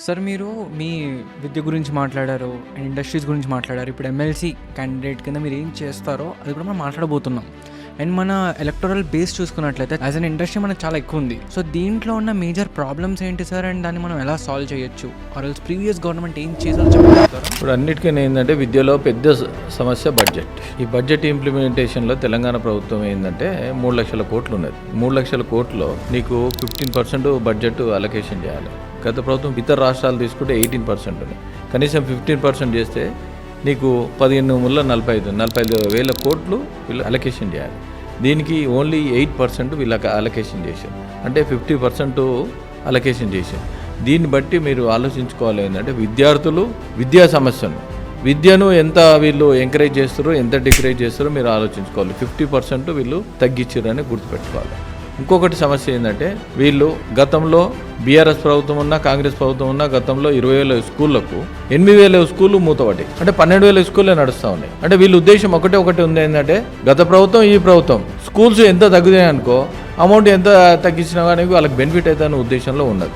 Sir మీరు మీ విద్య గురించి మాట్లాడారు అండ్ ఇండస్ట్రీస్ గురించి మాట్లాడారు. ఇప్పుడు ఎమ్మెల్సీ క్యాండిడేట్ కింద మీరు ఏం చేస్తారో అది కూడా మనం మాట్లాడబోతున్నాం. అండ్ మన ఎలక్టోరల్ బేస్ చూసుకున్నట్లయితే యాజ్ అన్ ఇండస్ట్రీ మనకు చాలా ఎక్కువ ఉంది. సో దీంట్లో ఉన్న మేజర్ ప్రాబ్లమ్స్ ఏంటి సార్, అండ్ దాన్ని మనం ఎలా సాల్వ్ చేయొచ్చు, ఆర్ ఎల్స్ ప్రీవియస్ గవర్నమెంట్ ఏం చేసారో చెప్తారా? ఇప్పుడు అన్నిటికీ ఏంటంటే విద్యలో పెద్ద సమస్య బడ్జెట్. ఈ బడ్జెట్ ఇంప్లిమెంటేషన్లో తెలంగాణ ప్రభుత్వం ఏంటంటే 3 లక్షల కోట్లు ఉన్నది. 3 లక్షల కోట్లలో నీకు 15% బడ్జెట్ అలొకేషన్ చేయాలి. గత ప్రభుత్వం ఇతర రాష్ట్రాలు తీసుకుంటే 18% ఉంది. కనీసం 15% చేస్తే నీకు 45 వేల కోట్లు వీళ్ళు అలొకేషన్ చేయాలి. దీనికి ఓన్లీ 8% వీళ్ళకి అలొకేషన్ చేశారు, అంటే 50% అలొకేషన్ చేశారు. దీన్ని బట్టి మీరు ఆలోచించుకోవాలి ఏంటంటే విద్యార్థులు విద్యా సమస్యను విద్యను ఎంత వీళ్ళు ఎంకరేజ్ చేస్తారో ఎంత డికరేజ్ చేస్తారో మీరు ఆలోచించుకోవాలి. 50% వీళ్ళు తగ్గించారని గుర్తుపెట్టుకోవాలి. ఇంకొకటి సమస్య ఏంటంటే వీళ్ళు గతంలో బీఆర్ఎస్ ప్రభుత్వం ఉన్నా కాంగ్రెస్ ప్రభుత్వం ఉన్నా గతంలో 20,000 స్కూళ్లకు 8,000 స్కూళ్ళు మూతపడ్డాయి, అంటే 12,000 స్కూళ్ళే నడుస్తూ ఉన్నాయి. అంటే వీళ్ళ ఉద్దేశం ఒకటి ఉంది ఏంటంటే గత ప్రభుత్వం ఈ ప్రభుత్వం స్కూల్స్ ఎంత తగ్గుతాయి అనుకో, అమౌంట్ ఎంత తగ్గించినా కానీ వాళ్ళకి బెనిఫిట్ అవుతుందనే ఉద్దేశంలో ఉన్నది.